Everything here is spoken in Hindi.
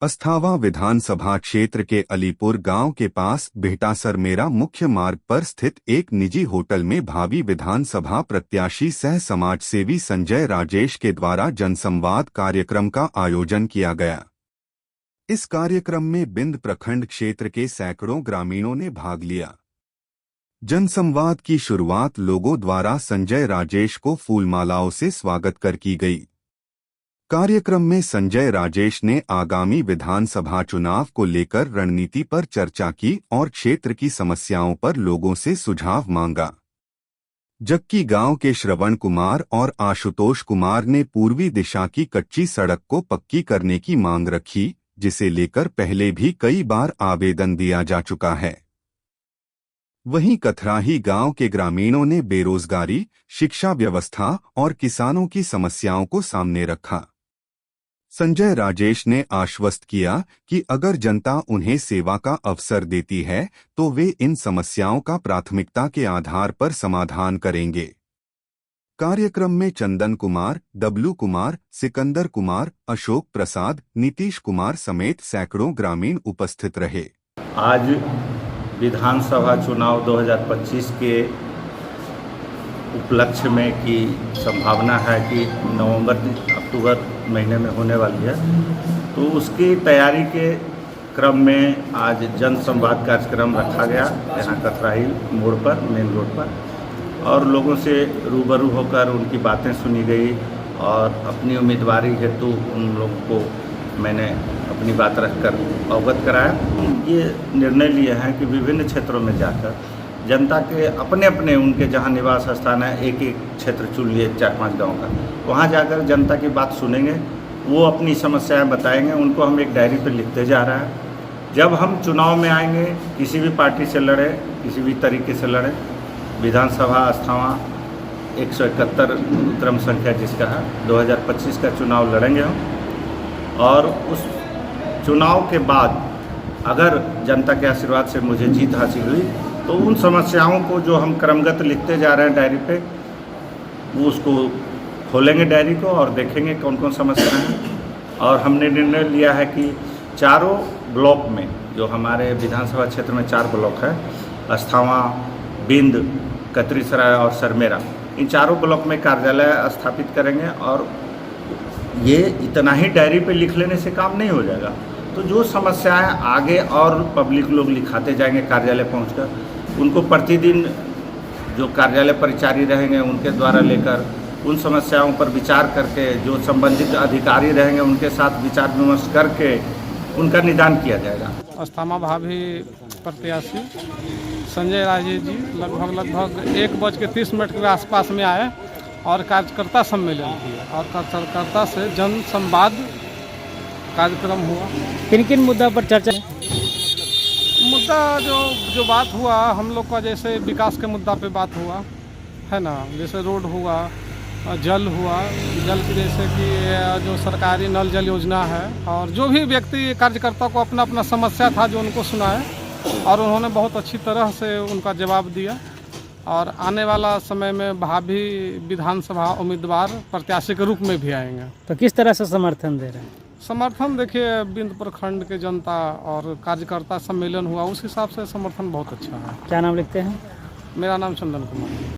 अस्थावा विधानसभा क्षेत्र के अलीपुर गांव के पास बिहटा सरमेरा मुख्य मार्ग पर स्थित एक निजी होटल में भावी विधानसभा प्रत्याशी सह समाजसेवी संजय राजेश के द्वारा जनसंवाद कार्यक्रम का आयोजन किया गया। इस कार्यक्रम में बिंद प्रखंड क्षेत्र के सैकड़ों ग्रामीणों ने भाग लिया। जनसंवाद की शुरुआत लोगों द्वारा संजय राजेश को फूलमालाओं से स्वागत कर की गई। कार्यक्रम में संजय राजेश ने आगामी विधानसभा चुनाव को लेकर रणनीति पर चर्चा की और क्षेत्र की समस्याओं पर लोगों से सुझाव मांगा, जबकि गांव के श्रवण कुमार और आशुतोष कुमार ने पूर्वी दिशा की कच्ची सड़क को पक्की करने की मांग रखी, जिसे लेकर पहले भी कई बार आवेदन दिया जा चुका है। वहीं कथराही गांव के ग्रामीणों ने बेरोजगारी, शिक्षा व्यवस्था और किसानों की समस्याओं को सामने रखा। संजय राजेश ने आश्वस्त किया कि अगर जनता उन्हें सेवा का अवसर देती है तो वे इन समस्याओं का प्राथमिकता के आधार पर समाधान करेंगे। कार्यक्रम में चंदन कुमार, डब्लू कुमार, सिकंदर कुमार, अशोक प्रसाद, नीतीश कुमार समेत सैकड़ों ग्रामीण उपस्थित रहे। आज विधानसभा चुनाव 2025 के उपलक्ष्य में की संभावना है कि अक्टूबर महीने में होने वाली है, तो उसकी तैयारी के क्रम में आज जन संवाद कार्यक्रम रखा गया यहाँ कथराही मोड़ पर, मेन रोड पर, और लोगों से रूबरू होकर उनकी बातें सुनी गई और अपनी उम्मीदवारी हेतु उन लोगों को मैंने अपनी बात रखकर अवगत कराया। ये निर्णय लिए हैं कि विभिन्न क्षेत्रों में जाकर जनता के अपने अपने उनके जहाँ निवास स्थान है, एक एक क्षेत्र चुन लिए 4-5 गाँव का, वहाँ जाकर जनता की बात सुनेंगे, वो अपनी समस्याएं बताएंगे, उनको हम एक डायरी पर लिखते जा रहा है। जब हम चुनाव में आएंगे, किसी भी पार्टी से लड़े, किसी भी तरीके से लड़े, विधानसभा अस्थावा 171 क्रम संख्या जिसका है 2025 का चुनाव लड़ेंगे हम, और उस चुनाव के बाद अगर जनता के आशीर्वाद से मुझे जीत हासिल हुई तो उन समस्याओं को जो हम क्रमगत लिखते जा रहे हैं डायरी पे, वो उसको खोलेंगे डायरी को और देखेंगे कौन कौन समस्याएं हैं। और हमने निर्णय लिया है कि चारों ब्लॉक में, जो हमारे विधानसभा क्षेत्र में 4 ब्लॉक है, अस्थावा, बिंद, कतरीसराय और सरमेरा, इन चारों ब्लॉक में कार्यालय स्थापित करेंगे। और ये इतना ही डायरी पे लिख लेने से काम नहीं हो जाएगा, तो जो समस्याएं आगे और पब्लिक लोग लिखाते जाएंगे कार्यालय पहुंचकर, उनको प्रतिदिन जो कार्यालय परिचारी रहेंगे उनके द्वारा लेकर उन समस्याओं पर विचार करके, जो संबंधित अधिकारी रहेंगे उनके साथ विचार विमर्श करके उनका निदान किया जाएगा। अस्थामा भावी प्रत्याशी संजय राजेश जी लगभग 1:30 के आसपास में आए और कार्यकर्ता सम्मेलन किया और कार्यकर्ता से जन संवाद कार्यक्रम हुआ। किन किन मुद्दा पर चर्चा? मुद्दा जो बात हुआ हम लोग का, जैसे विकास के मुद्दा पे बात हुआ है ना, जैसे रोड हुआ, जल हुआ, जल की जैसे कि जो सरकारी नल जल योजना है, और जो भी व्यक्ति कार्यकर्ता को अपना अपना समस्या था जो उनको सुनाए और उन्होंने बहुत अच्छी तरह से उनका जवाब दिया। और आने वाला समय में भावी विधानसभा उम्मीदवार प्रत्याशी के रूप में भी आएंगे। तो किस तरह से समर्थन दे रहे हैं? समर्थन देखिए, बिंद प्रखंड के जनता और कार्यकर्ता सम्मेलन हुआ, उस हिसाब से समर्थन बहुत अच्छा है। क्या नाम लिखते हैं? मेरा नाम चंदन कुमार।